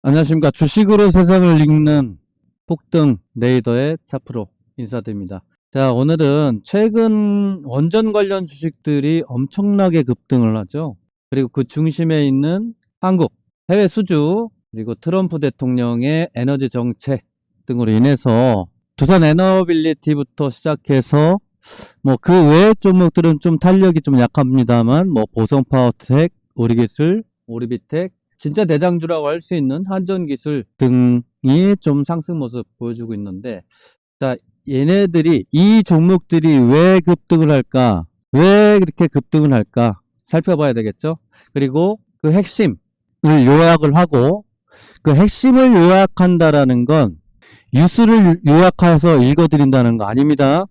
안녕하십니까. 주식으로 세상을 읽는 폭등 네이더의 차프로 인사드립니다. 자, 오늘은 최근 원전 관련 주식들이 엄청나게 급등을 하죠. 그리고 그 중심에 있는 한국, 해외 수주, 그리고 트럼프 대통령의 에너지 정책 등으로 인해서 두산 에너빌리티부터 시작해서 뭐 그 외의 종목들은 좀 탄력이 좀 약합니다만 뭐 보성파워텍, 우리기술, 오리비텍, 진짜 대장주라고 할 수 있는 한전기술 등이 좀 상승 모습 보여주고 있는데, 자, 얘네들이, 이 종목들이 왜 급등을 할까? 왜 그렇게 급등을 할까? 살펴봐야 되겠죠? 그리고 그 핵심을 요약을 하고, 그 핵심을 요약한다라는 건 뉴스를 요약해서 읽어드린다는 거 아닙니다.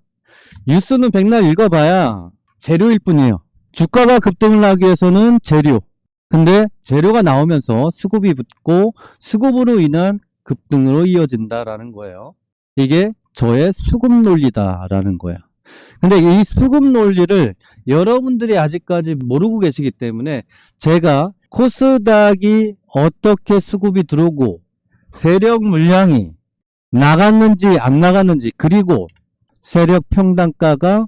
뉴스는 백날 읽어봐야 재료일 뿐이에요. 주가가 급등을 하기 위해서는 재료. 근데 재료가 나오면서 수급이 붙고 수급으로 인한 급등으로 이어진다라는 거예요. 이게 저의 수급 논리다라는 거예요. 근데 이 수급 논리를 여러분들이 아직까지 모르고 계시기 때문에 제가 코스닥이 어떻게 수급이 들어오고 세력 물량이 나갔는지 안 나갔는지, 그리고 세력 평단가가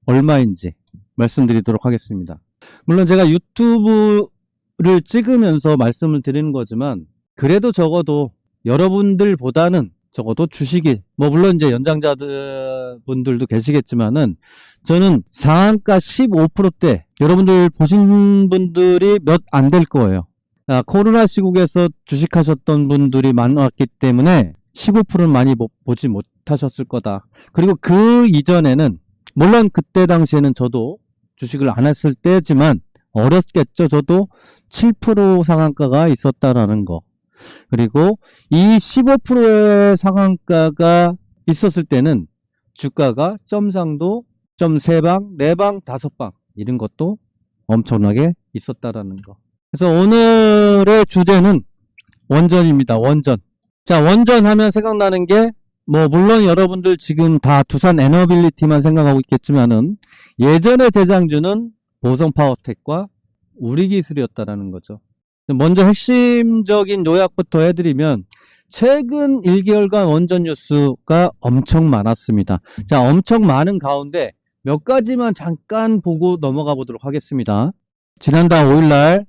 얼마인지 말씀드리도록 하겠습니다. 물론 제가 유튜브를 찍으면서 말씀을 드리는 거지만, 그래도 적어도 여러분들보다는 적어도 주식일, 뭐 물론 이제 연장자들 분들도 계시겠지만은, 저는 상한가 15%대 여러분들 보신 분들이 몇 안 될 거예요. 코로나 시국에서 주식하셨던 분들이 많았기 때문에 15%는 많이 보지 못하셨을 거다. 그리고 그 이전에는, 물론 그때 당시에는 저도 주식을 안 했을 때지만 어렸겠죠. 저도 7% 상한가가 있었다라는 거. 그리고 이 15%의 상한가가 있었을 때는 주가가 점상도 점 3방, 4방, 5방 이런 것도 엄청나게 있었다라는 거. 그래서 오늘의 주제는 원전입니다. 원전. 자, 원전 하면 생각나는 게, 뭐 물론 여러분들 지금 다 두산 에너빌리티만 생각하고 있겠지만은, 예전의 대장주는 보성파워텍과 우리기술이었다라는 거죠. 먼저 핵심적인 요약부터 해드리면, 최근 1개월간 원전 뉴스가 엄청 많았습니다. 자, 엄청 많은 가운데 몇 가지만 잠깐 보고 넘어가 보도록 하겠습니다. 지난달 5일날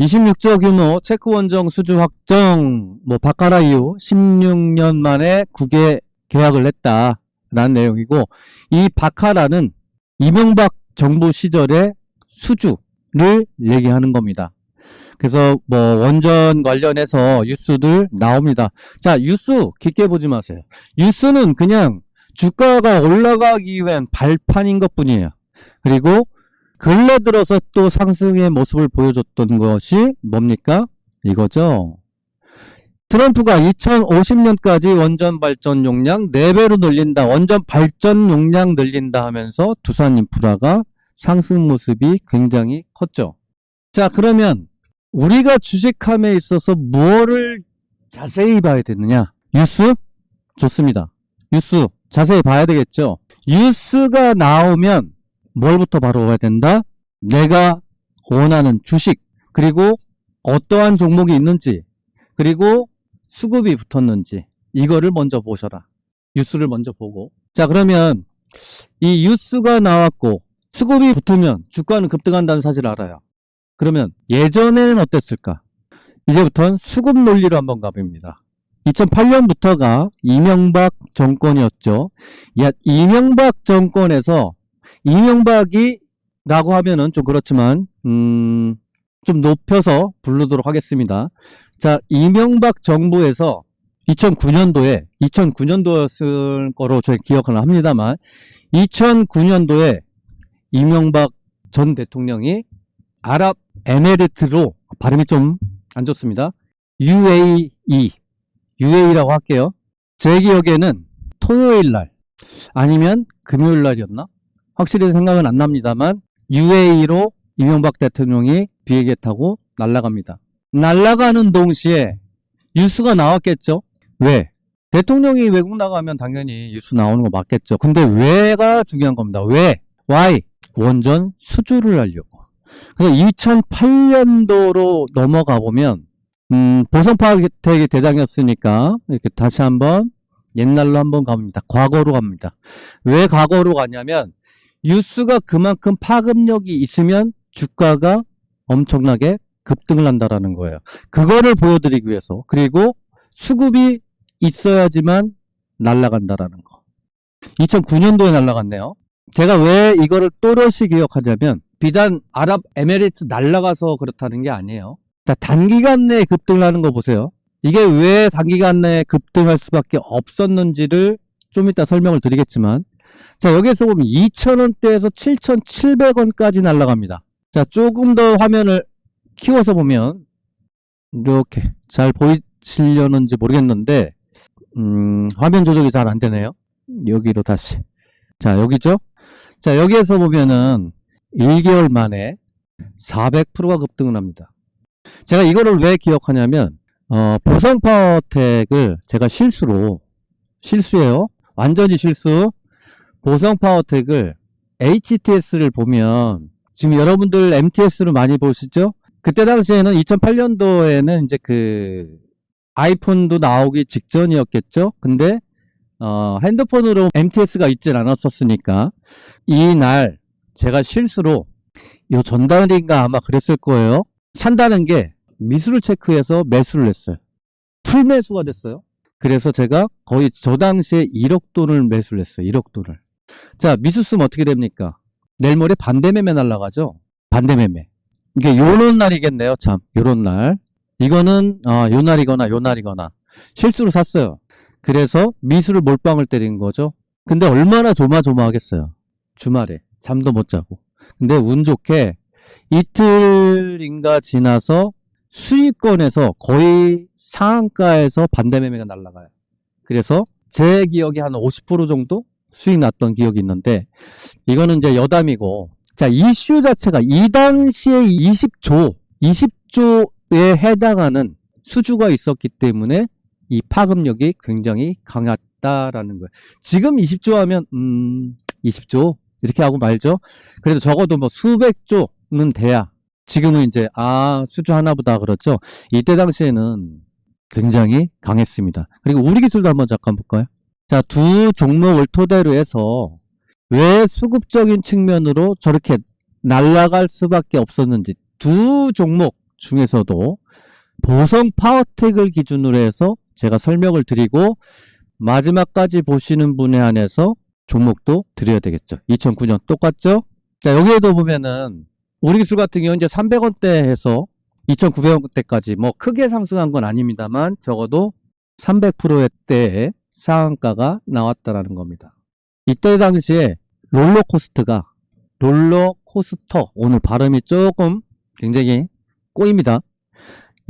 26조 규모 체코 원전 수주 확정, 뭐 바카라 이후 16년 만에 9개 계약을 했다라는 내용이고, 이 바카라는 이명박 정부 시절의 수주를 얘기하는 겁니다. 그래서 뭐 원전 관련해서 뉴스들 나옵니다. 자, 뉴스 깊게 보지 마세요. 뉴스는 그냥 주가가 올라가기 위한 발판인 것뿐이에요. 그리고 근래 들어서 또 상승의 모습을 보여줬던 것이 뭡니까? 이거죠. 트럼프가 2050년까지 원전 발전 용량 4배로 늘린다, 원전 발전 용량 늘린다 하면서 두산 인프라가 상승 모습이 굉장히 컸죠. 자, 그러면 우리가 주식함에 있어서 무엇을 자세히 봐야 되느냐? 뉴스? 좋습니다. 뉴스 자세히 봐야 되겠죠. 뉴스가 나오면 뭘부터 바로 봐야 된다? 내가 원하는 주식, 그리고 어떠한 종목이 있는지, 그리고 수급이 붙었는지, 이거를 먼저 보셔라. 뉴스를 먼저 보고. 자, 그러면 이 뉴스가 나왔고 수급이 붙으면 주가는 급등한다는 사실을 알아요. 그러면 예전에는 어땠을까? 이제부터는 수급 논리로 한번 가봅니다. 2008년부터가 이명박 정권이었죠. 이명박 정권에서, 이명박이 라고 하면은 좀 그렇지만 좀 높여서 부르도록 하겠습니다. 자, 이명박 정부에서 2009년도였을 거로 저희 기억을 합니다만, 2009년도에 이명박 전 대통령이 아랍에미리트로, 발음이 좀 안 좋습니다. UAE라고 할게요. 제 기억에는 토요일 날 아니면 금요일 날이었나? 확실히 생각은 안 납니다만, UAE로 이명박 대통령이 비행기 타고 날아갑니다. 날아가는 동시에 뉴스가 나왔겠죠? 왜? 대통령이 외국 나가면 당연히 뉴스 나오는 거 맞겠죠. 근데 왜가 중요한 겁니다. 왜? Why? 원전 수주를 하려고. 그래서 2008년도로 넘어가 보면 보성파텍이 대장이었으니까 이렇게 다시 한번 옛날로 한번 갑니다. 과거로 갑니다. 왜 과거로 가냐면 유스가 그만큼 파급력이 있으면 주가가 엄청나게 급등을 한다라는 거예요. 그거를 보여드리기 위해서. 그리고 수급이 있어야지만 날아간다라는 거. 2009년도에 날아갔네요. 제가 왜 이거를 또렷이 기억하냐면 비단 아랍에미리트 날아가서 그렇다는 게 아니에요. 자, 단기간 내에 급등을 하는 거 보세요. 이게 왜 단기간 내에 급등할 수밖에 없었는지를 좀 이따 설명을 드리겠지만, 자, 여기에서 보면 2,000원대에서 7,700원까지 날아갑니다. 자, 조금 더 화면을 키워서 보면 이렇게 잘 보이시려는지 모르겠는데 화면 조정이 잘 안 되네요. 여기로 다시. 자, 여기죠? 자, 여기에서 보면은 1개월 만에 400%가 급등을 합니다. 제가 이거를 왜 기억하냐면 보성파워텍을 제가 실수예요. 완전히 실수. 보성파워텍을 HTS를 보면 지금 여러분들 MTS를 많이 보시죠? 그때 당시에는 2008년도에는 이제 그 아이폰도 나오기 직전이었겠죠? 근데 핸드폰으로 MTS가 있진 않았었으니까 이날 제가 실수로 요 전달인가 아마 그랬을 거예요. 산다는 게 미수를 체크해서 매수를 했어요. 풀매수가 됐어요. 그래서 제가 거의 저 당시에 1억 돈을 매수를 했어요. 1억 돈을. 자, 미수 쓰면 어떻게 됩니까? 내일 모레 반대매매 날라가죠? 반대매매. 이게 요런 날이겠네요. 참, 요런 날. 이거는 요 날이거나 실수로 샀어요. 그래서 미수를 몰빵을 때린 거죠. 근데 얼마나 조마조마하겠어요. 주말에 잠도 못 자고. 근데 운 좋게 이틀인가 지나서 수익권에서 거의 상한가에서 반대매매가 날아가요. 그래서 제 기억에 한 50% 정도 수익 났던 기억이 있는데 이거는 이제 여담이고, 자, 이슈 자체가 이 당시에 20조에 해당하는 수주가 있었기 때문에 이 파급력이 굉장히 강했다라는 거예요. 지금 20조 하면 20조 이렇게 하고 말죠. 그래도 적어도 뭐 수백조는 돼야 지금은 이제 수주 하나보다 그렇죠. 이때 당시에는 굉장히 강했습니다. 그리고 우리 기술도 한번 잠깐 볼까요? 자, 두 종목을 토대로 해서 왜 수급적인 측면으로 저렇게 날아갈 수밖에 없었는지 두 종목 중에서도 보성 파워텍을 기준으로 해서 제가 설명을 드리고 마지막까지 보시는 분에 한해서 종목도 드려야 되겠죠. 2009년 똑같죠? 자, 여기에도 보면은 우리 기술 같은 경우는 이제 300원대 해서 2,900원대까지 뭐 크게 상승한 건 아닙니다만 적어도 300%의 상한가가 나왔다라는 겁니다. 이때 당시에 롤러코스터, 오늘 발음이 조금 굉장히 꼬입니다.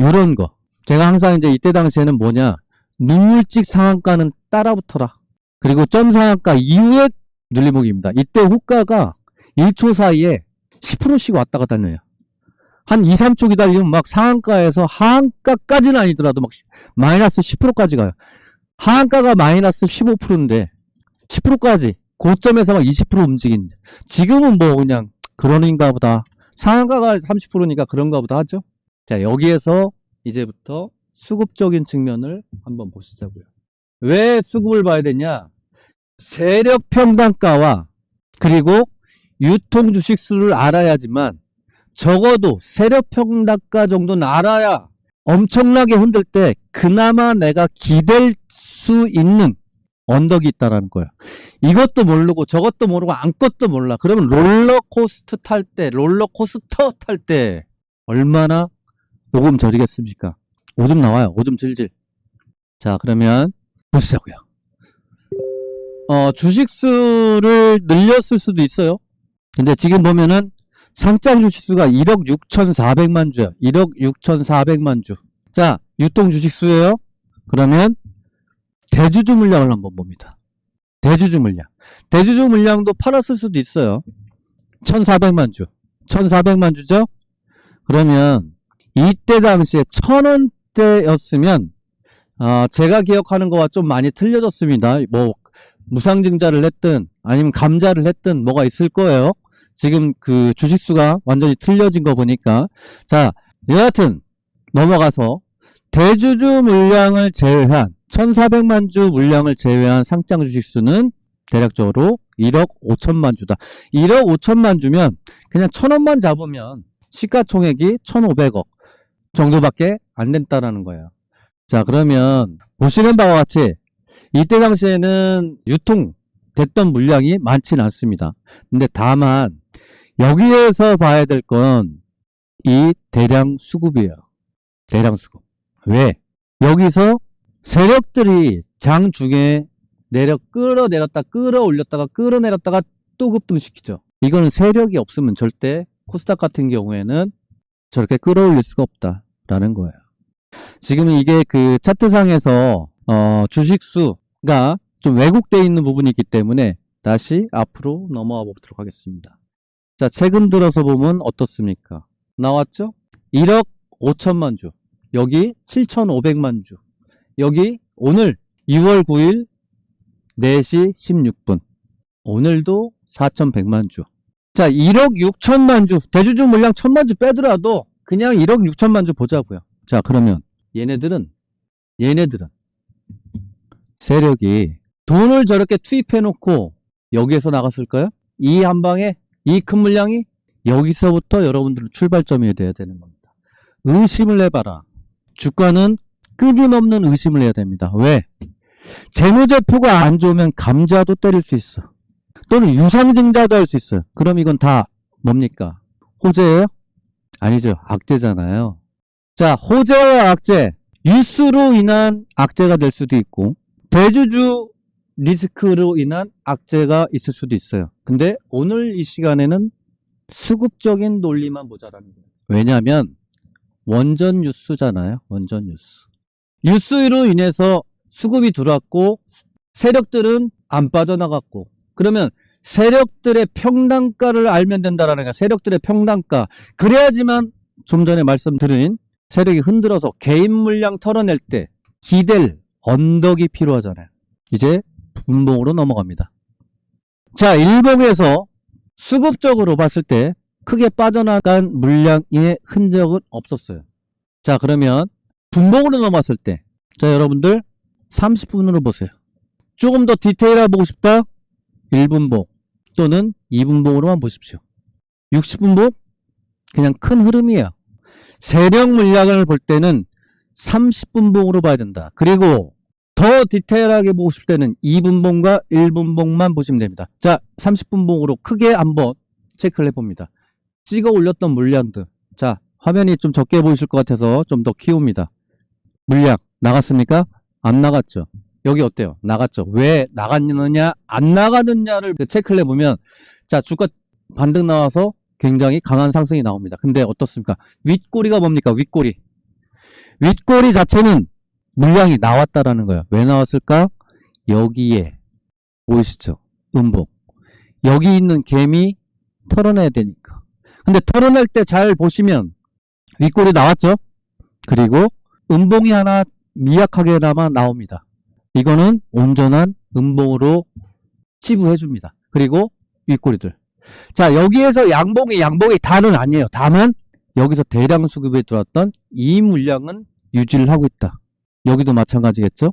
요런 거. 제가 항상 이제 이때 당시에는 뭐냐, 눈물찍 상한가는 따라붙어라. 그리고 점 상한가 이후에 눌림목입니다. 이때 호가가 1초 사이에 10%씩 왔다 갔다 해요. 한 2, 3초 기다리면 막 상한가에서 하한가까지는 아니더라도 막 마이너스 10%까지 가요. 하한가가 마이너스 15%인데 10%까지 고점에서 막 20% 움직이는. 지금은 뭐 그냥 그런가 보다. 상한가가 30%니까 그런가 보다 하죠. 자, 여기에서 이제부터 수급적인 측면을 한번 보시자고요. 왜 수급을 봐야 되냐? 세력 평단가와 그리고 유통 주식 수를 알아야지만 적어도 세력 평단가 정도는 알아야 엄청나게 흔들 때 그나마 내가 기댈 수 있는 언덕이 있다라는 거예요. 이것도 모르고 저것도 모르고 아무것도 몰라. 그러면 롤러코스터 탈 때 얼마나 오금 저리겠습니까? 오줌 나와요. 오줌 질질. 자, 그러면 보시자고요. 주식수를 늘렸을 수도 있어요. 근데 지금 보면은 상장 주식수가 1억 6,400만 주야. 1억 6,400만 주. 자, 유통 주식수예요. 그러면 대주주 물량을 한번 봅니다. 대주주 물량도 팔았을 수도 있어요. 1,400만 주. 1,400만 주죠? 그러면 이때 당시에 1,000원대였으면 제가 기억하는 거와 좀 많이 틀려졌습니다. 뭐 무상증자를 했든 아니면 감자를 했든 뭐가 있을 거예요. 지금 그 주식수가 완전히 틀려진 거 보니까. 자, 여하튼 넘어가서 대주주 물량을 제외한 1,400만 주 물량을 제외한 상장 주식수는 대략적으로 1억 5천만 주다. 1억 5천만 주면 그냥 1,000원만 잡으면 시가총액이 1,500억 정도밖에 안 된다라는 거예요. 자, 그러면 보시는 바와 같이 이때 당시에는 유통됐던 물량이 많지는 않습니다. 근데 다만 여기에서 봐야 될 건 이 대량 수급이에요. 대량 수급. 왜? 여기서 세력들이 장 중에 끌어내렸다, 끌어올렸다가, 끌어내렸다가 또 급등시키죠. 이거는 세력이 없으면 절대 코스닥 같은 경우에는 저렇게 끌어올릴 수가 없다라는 거예요. 지금 이게 그 차트상에서 주식수가 좀 왜곡되어 있는 부분이 있기 때문에 다시 앞으로 넘어와 보도록 하겠습니다. 자, 최근 들어서 보면 어떻습니까? 나왔죠? 1억 5천만 주. 여기 7,500만 주. 여기 오늘 2월 9일 4시 16분. 오늘도 4,100만 주. 자, 1억 6천만 주. 대주주 물량 1,000만 주 빼더라도 그냥 1억 6천만 주 보자고요. 자, 그러면 얘네들은 세력이 돈을 저렇게 투입해 놓고 여기에서 나갔을까요? 이 한 방에 이 큰 물량이 여기서부터 여러분들은 출발점이 돼야 되는 겁니다. 의심을 해봐라. 주가는 끊임없는 의심을 해야 됩니다. 왜? 재무제표가 안 좋으면 감자도 때릴 수 있어. 또는 유상증자도 할 수 있어요. 그럼 이건 다 뭡니까? 호재예요? 아니죠. 악재잖아요. 자, 호재와 악재. 뉴스로 인한 악재가 될 수도 있고 대주주 리스크로 인한 악재가 있을 수도 있어요. 근데 오늘 이 시간에는 수급적인 논리만 보자라는 거예요. 왜냐하면 원전 뉴스잖아요. 원전 뉴스. 뉴스로 인해서 수급이 들어왔고 세력들은 안 빠져나갔고 그러면 세력들의 평단가를 알면 된다라는 거예요. 세력들의 평단가. 그래야지만 좀 전에 말씀드린 세력이 흔들어서 개인 물량 털어낼 때 기댈 언덕이 필요하잖아요. 이제 분봉으로 넘어갑니다. 자, 일봉에서 수급적으로 봤을 때 크게 빠져나간 물량의 흔적은 없었어요. 자, 그러면 분봉으로 넘어왔을 때 자, 여러분들 30분으로 보세요. 조금 더 디테일하게 보고 싶다? 1분봉 또는 2분봉으로만 보십시오. 60분봉? 그냥 큰 흐름이에요. 세력 물량을 볼 때는 30분봉으로 봐야 된다. 그리고 더 디테일하게 보고 싶을 때는 2분봉과 1분봉만 보시면 됩니다. 자, 30분봉으로 크게 한번 체크를 해봅니다. 찍어 올렸던 물량들. 자, 화면이 좀 적게 보이실 것 같아서 좀 더 키웁니다. 물량 나갔습니까? 안 나갔죠. 여기 어때요? 나갔죠. 왜 나갔느냐, 안 나가느냐를 체크를 해보면 자, 주가 반등 나와서 굉장히 강한 상승이 나옵니다. 근데 어떻습니까? 윗꼬리가 뭡니까? 윗꼬리. 윗꼬리 자체는 물량이 나왔다라는 거예요. 왜 나왔을까? 여기에 보이시죠? 음봉. 여기 있는 개미 털어내야 되니까. 근데 털어낼 때 잘 보시면 윗꼬리 나왔죠? 그리고 음봉이 하나 미약하게나마 나옵니다. 이거는 온전한 음봉으로 치부해 줍니다. 그리고 윗꼬리들. 자, 여기에서 양봉이 다는 아니에요. 다만 여기서 대량 수급에 들어왔던 이 물량은 유지를 하고 있다. 여기도 마찬가지겠죠?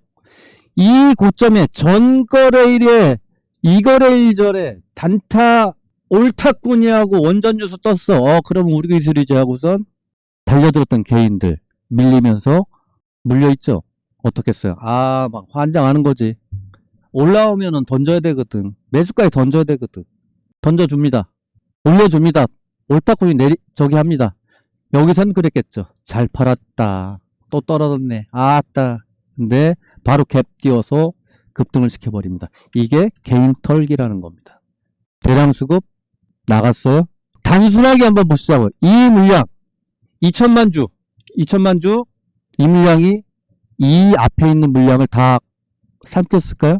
이 고점에 전거래일에 이거래일 전에 단타 옳다꾸니하고 원전 뉴스 떴어. 그럼 우리 기술이지 하고선 달려들었던 개인들 밀리면서 물려있죠. 어떻겠어요? 아, 막 환장하는 거지. 올라오면은 던져야 되거든. 매수까지 던져야 되거든. 던져줍니다. 올려줍니다. 옳다꾸니 저기 합니다. 여기선 그랬겠죠. 잘 팔았다. 또 떨어졌네. 아따. 근데 바로 갭 띄워서 급등을 시켜버립니다. 이게 개인 털기라는 겁니다. 대량 수급 나갔어요. 단순하게 한번 보시자고요. 이 물량 2천만 주 이 물량이 이 앞에 있는 물량을 다 삼켰을까요?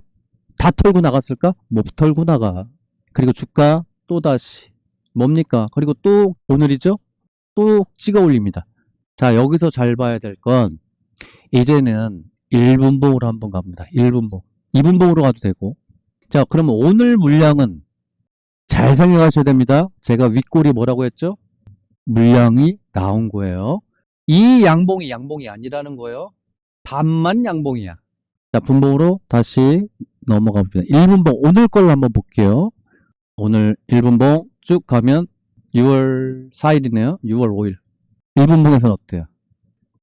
다 털고 나갔을까? 못 털고 나가. 그리고 주가 또다시 뭡니까? 그리고 또 오늘이죠? 또 찍어 올립니다. 자, 여기서 잘 봐야 될 건 이제는 1분봉으로 한번 갑니다. 1분봉. 2분봉으로 가도 되고. 자, 그러면 오늘 물량은 잘 생각하셔야 됩니다. 제가 윗골이 뭐라고 했죠? 물량이 나온 거예요. 이 양봉이 아니라는 거예요. 반만 양봉이야. 자, 분봉으로 다시 넘어가 봅니다. 1분봉 오늘 걸로 한번 볼게요. 오늘 1분봉 쭉 가면 6월 4일이네요. 6월 5일. 1분봉에서는 어때요?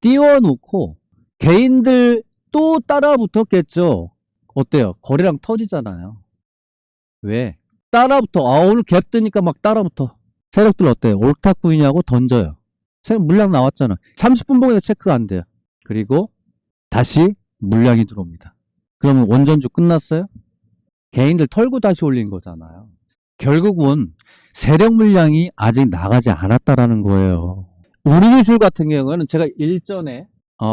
띄워놓고 개인들 또 따라 붙었겠죠. 어때요? 거래량 터지잖아요. 왜? 따라붙어. 오늘 갭 뜨니까 막 따라붙어. 세력들 어때요? 옳다꾸이냐고 던져요. 세력 물량 나왔잖아. 30분봉에서 체크가 안 돼요. 그리고 다시 물량이 들어옵니다. 그러면 원전주 끝났어요? 개인들 털고 다시 올린 거잖아요. 결국은 세력 물량이 아직 나가지 않았다라는 거예요. 우리 기술 같은 경우는 제가 일전에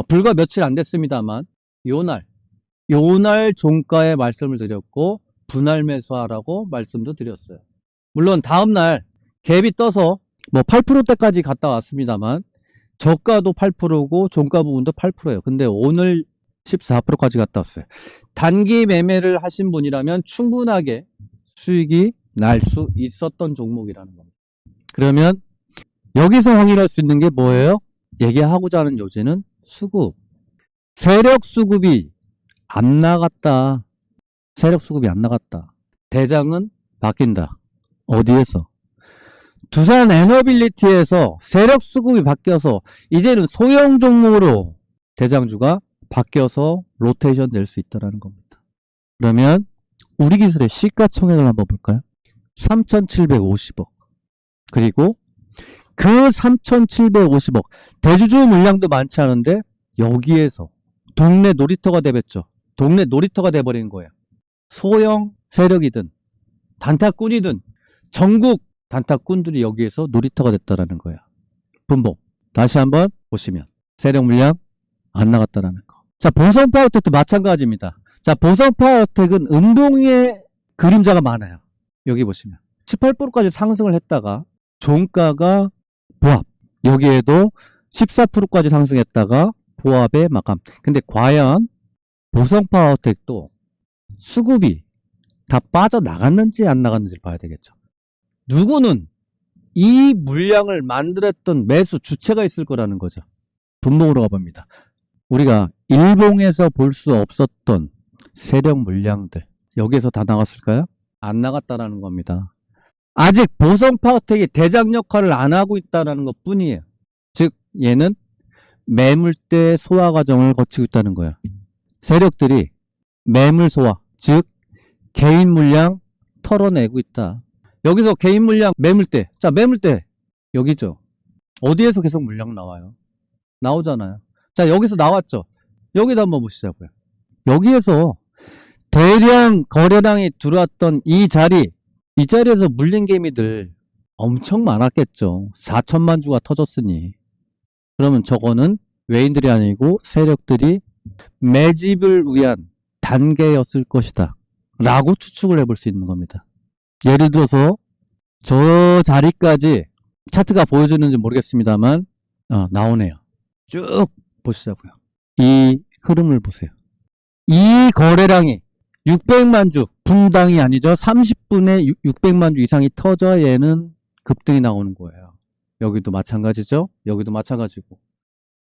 불과 며칠 안 됐습니다만 요날 종가에 말씀을 드렸고 분할 매수하라고 말씀도 드렸어요. 물론 다음날 갭이 떠서 뭐 8%대까지 갔다 왔습니다만 저가도 8%고 종가 부분도 8%예요. 근데 오늘 14%까지 갔다 왔어요. 단기 매매를 하신 분이라면 충분하게 수익이 날 수 있었던 종목이라는 겁니다. 그러면 여기서 확인할 수 있는 게 뭐예요? 얘기하고자 하는 요지는 수급. 세력 수급이 안 나갔다. 세력 수급이 안 나갔다. 대장은 바뀐다. 어디에서? 두산 에너빌리티에서 세력 수급이 바뀌어서 이제는 소형 종목으로 대장주가 바뀌어서 로테이션 될 수 있다는 겁니다. 그러면 우리 기술의 시가총액을 한번 볼까요? 3,750억. 그리고 그 3,750억 대주주 물량도 많지 않은데 여기에서 동네 놀이터가 돼버렸죠. 동네 놀이터가 돼버린 거예요. 소형 세력이든 단타꾼이든 전국 단타꾼들이 여기에서 놀이터가 됐다라는 거예요. 분봉 다시 한번 보시면 세력 물량 안 나갔다라는 거. 자, 보성파워텍도 마찬가지입니다. 자, 보성파워텍은 음봉의 그림자가 많아요. 여기 보시면 18%까지 상승을 했다가 종가가 보합, 여기에도 14%까지 상승했다가 보합의 마감. 근데 과연 보성파워텍도 수급이 다 빠져나갔는지 안 나갔는지를 봐야 되겠죠. 누구는 이 물량을 만들었던 매수 주체가 있을 거라는 거죠. 분봉으로 가봅니다. 우리가 일봉에서 볼 수 없었던 세력 물량들 여기에서 다 나갔을까요? 안 나갔다라는 겁니다. 아직 보성파워텍이 대장 역할을 안 하고 있다는 것 뿐이에요. 즉 얘는 매물대 소화 과정을 거치고 있다는 거예요. 세력들이 매물 소화, 즉 개인 물량 털어내고 있다. 여기서 개인 물량 매물대. 자, 매물대 여기죠. 어디에서 계속 물량 나와요? 나오잖아요. 자, 여기서 나왔죠. 여기도 한번 보시자고요. 여기에서 대량 거래량이 들어왔던 이 자리에서 물린 개미들 엄청 많았겠죠. 4천만 주가 터졌으니. 그러면 저거는 외인들이 아니고 세력들이 매집을 위한 단계였을 것이다 라고 추측을 해볼 수 있는 겁니다. 예를 들어서 저 자리까지 차트가 보여주는지 모르겠습니다만 나오네요. 쭉 보시자고요. 이 흐름을 보세요. 이 거래량이 600만 주, 분당이 아니죠. 30분에 600만 주 이상이 터져 얘는 급등이 나오는 거예요. 여기도 마찬가지죠. 여기도 마찬가지고.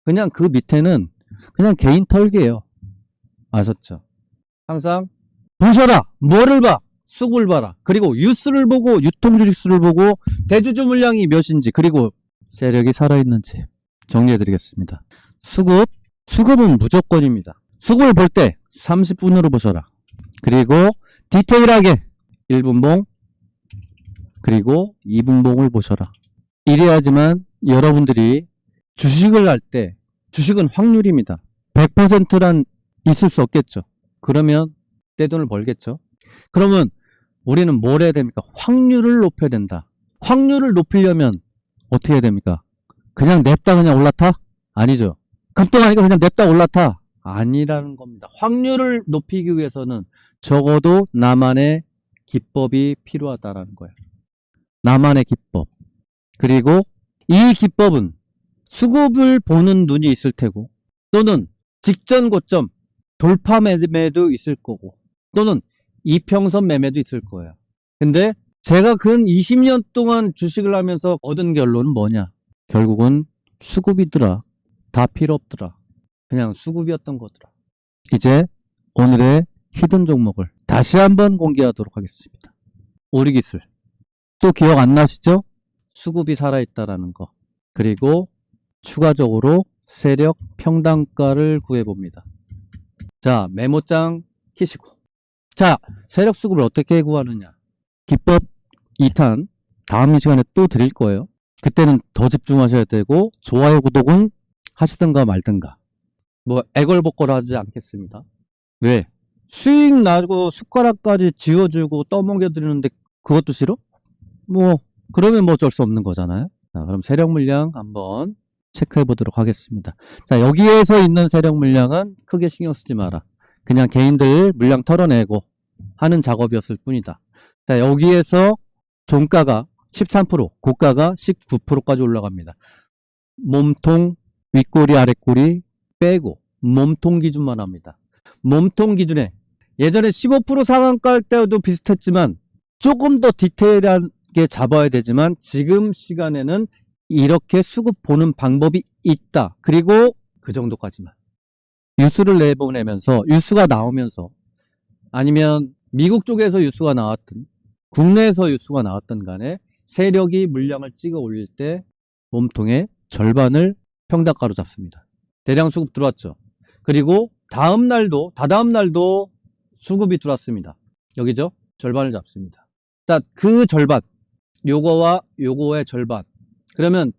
그냥 그 밑에는 그냥 개인 털기예요. 아셨죠? 항상 보셔라. 뭐를 봐? 수급을 봐라. 그리고 뉴스를 보고 유통주식수를 보고 대주주 물량이 몇인지 그리고 세력이 살아있는지 정리해드리겠습니다. 수급은 무조건입니다. 수급을 볼 때 30분으로 보셔라. 그리고 디테일하게 1분봉 그리고 2분봉을 보셔라. 이래야지만 여러분들이 주식을 할 때 주식은 확률입니다. 100%란 있을 수 없겠죠. 그러면 떼돈을 벌겠죠. 그러면 우리는 뭘 해야 됩니까? 확률을 높여야 된다. 확률을 높이려면 어떻게 해야 됩니까? 그냥 냅다 그냥 올라타? 아니죠. 급등하니까 그냥 냅다 올라타? 아니라는 겁니다. 확률을 높이기 위해서는 적어도 나만의 기법이 필요하다라는 거예요. 나만의 기법. 그리고 이 기법은 수급을 보는 눈이 있을 테고 또는 직전 고점 돌파 매매도 있을 거고 또는 이평선 매매도 있을 거예요. 근데 제가 근 20년 동안 주식을 하면서 얻은 결론은 뭐냐? 결국은 수급이더라. 다 필요 없더라. 그냥 수급이었던 거더라. 이제 오늘의 히든 종목을 다시 한번 공개하도록 하겠습니다. 우리 기술. 또 기억 안 나시죠? 수급이 살아있다라는 거. 그리고 추가적으로 세력 평단가를 구해봅니다. 자, 메모장 키시고. 자, 세력 수급을 어떻게 구하느냐. 기법 2탄 다음 시간에 또 드릴 거예요. 그때는 더 집중하셔야 되고 좋아요, 구독은 하시든가 말든가. 뭐 애걸복걸 하지 않겠습니다. 왜? 수익 나고 숟가락까지 쥐어주고 떠먹여드리는데 그것도 싫어? 뭐 그러면 뭐 어쩔 수 없는 거잖아요. 자, 그럼 세력 물량 한번 체크해 보도록 하겠습니다. 자, 여기에서 있는 세력 물량은 크게 신경 쓰지 마라. 그냥 개인들 물량 털어내고 하는 작업이었을 뿐이다. 자, 여기에서 종가가 13%, 고가가 19%까지 올라갑니다. 몸통, 윗꼬리, 아랫꼬리 빼고 몸통 기준만 합니다. 몸통 기준에 예전에 15% 상한가 할 때도 비슷했지만 조금 더 디테일하게 잡아야 되지만 지금 시간에는 이렇게 수급 보는 방법이 있다. 그리고 그 정도까지만. 뉴스를 내보내면서 뉴스가 나오면서 아니면 미국 쪽에서 뉴스가 나왔든 국내에서 뉴스가 나왔든 간에 세력이 물량을 찍어 올릴 때 몸통의 절반을 평단가로 잡습니다. 대량 수급 들어왔죠. 그리고 다다음 날도 수급이 들어왔습니다. 여기죠? 절반을 잡습니다. 자, 그 절반, 요거와 요거의 절반. 그러면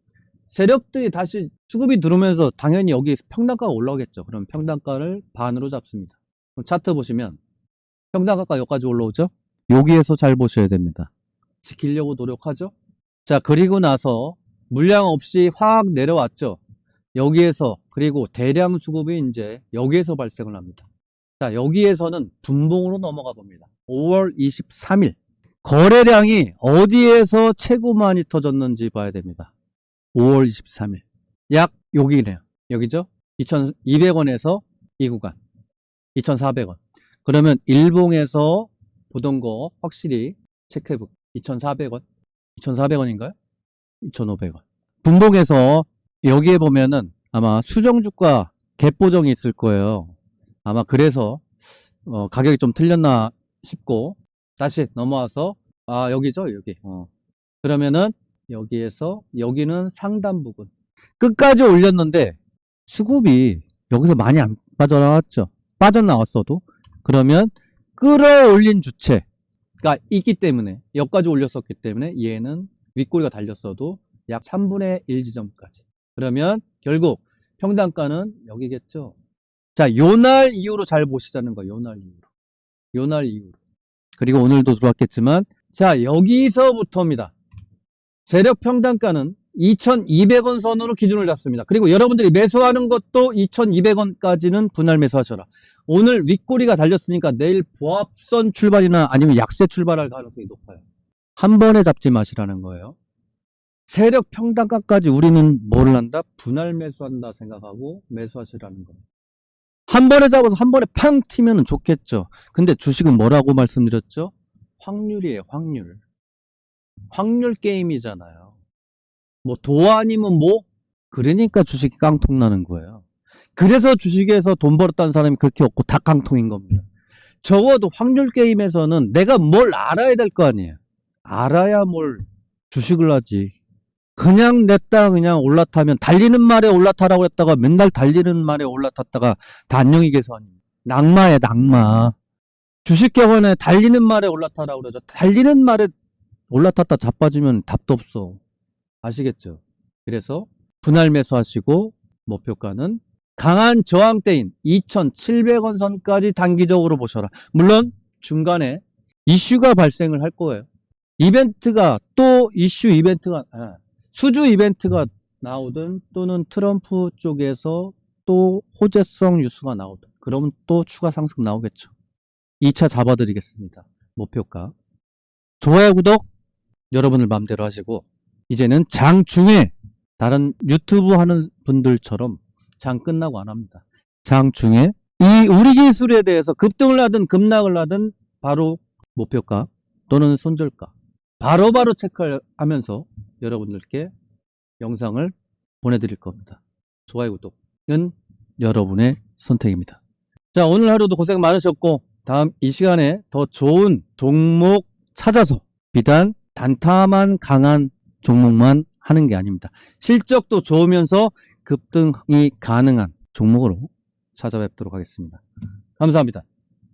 세력들이 다시 수급이 들어오면서 당연히 여기 평단가가 올라오겠죠. 그럼 평단가를 반으로 잡습니다. 그럼 차트 보시면 평단가가 여기까지 올라오죠? 여기에서 잘 보셔야 됩니다. 지키려고 노력하죠? 자, 그리고 나서 물량 없이 확 내려왔죠? 여기에서, 그리고 대량 수급이 이제 여기에서 발생을 합니다. 자, 여기에서는 분봉으로 넘어가 봅니다. 5월 23일. 거래량이 어디에서 최고 많이 터졌는지 봐야 됩니다. 5월 23일. 약 여기네요. 여기죠? 2,200원에서 이 구간. 2,400원. 그러면 일봉에서 보던 거 확실히 체크해볼게요. 2,400원. 2,400원인가요? 2,500원. 분봉에서 여기에 보면은 아마 수정주가 갭보정이 있을 거예요. 아마 그래서 가격이 좀 틀렸나 싶고 다시 넘어와서 여기죠, 여기. 그러면은 여기에서 여기는 상단 부분 끝까지 올렸는데 수급이 여기서 많이 안 빠져나왔죠. 빠져나왔어도 그러면 끌어올린 주체가 있기 때문에 여기까지 올렸었기 때문에 얘는 윗꼬리가 달렸어도 약 3분의 1 지점까지. 그러면 결국 평단가는 여기겠죠. 자, 요날 이후로 잘 보시자는 거예요. 요날 이후로. 그리고 오늘도 들어왔겠지만 자, 여기서부터입니다. 세력 평단가는 2,200원 선으로 기준을 잡습니다. 그리고 여러분들이 매수하는 것도 2,200원까지는 분할 매수하셔라. 오늘 윗꼬리가 달렸으니까 내일 보합선 출발이나 아니면 약세 출발할 가능성이 높아요. 한 번에 잡지 마시라는 거예요. 세력 평단가까지 우리는 뭐를 한다? 분할 매수한다 생각하고 매수하시라는 겁니다. 한 번에 잡아서 한 번에 팡 튀면 좋겠죠. 근데 주식은 뭐라고 말씀드렸죠? 확률이에요, 확률. 확률 게임이잖아요. 뭐 도 아니면 뭐? 그러니까 주식이 깡통 나는 거예요. 그래서 주식에서 돈 벌었다는 사람이 그렇게 없고 다 깡통인 겁니다. 적어도 확률 게임에서는 내가 뭘 알아야 될 거 아니에요. 알아야 뭘 주식을 하지. 그냥 냅다 그냥 올라타면 달리는 말에 올라타라고 했다가 맨날 달리는 말에 올라탔다가 다 안녕히 계세요. 낙마야, 낙마. 주식 격언에 달리는 말에 올라타라고 그러죠. 달리는 말에 올라탔다 자빠지면 답도 없어. 아시겠죠? 그래서 분할 매수하시고 목표가는 강한 저항대인 2,700원 선까지 단기적으로 보셔라. 물론 중간에 이슈가 발생을 할 거예요. 이벤트가 또 수주 이벤트가 나오든 또는 트럼프 쪽에서 또 호재성 뉴스가 나오든 그러면 또 추가 상승 나오겠죠. 2차 잡아드리겠습니다. 목표가. 좋아요, 구독 여러분들 마음대로 하시고 이제는 장 중에 다른 유튜브 하는 분들처럼 장 끝나고 안 합니다. 장 중에 이 우리 기술에 대해서 급등을 하든 급락을 하든 바로 목표가 또는 손절가 바로바로 체크하면서 여러분들께 영상을 보내드릴 겁니다. 좋아요, 구독. 여러분의 선택입니다. 자, 오늘 하루도 고생 많으셨고, 다음 이 시간에 더 좋은 종목 찾아서 비단 단타만 강한 종목만 하는 게 아닙니다. 실적도 좋으면서 급등이 가능한 종목으로 찾아뵙도록 하겠습니다. 감사합니다.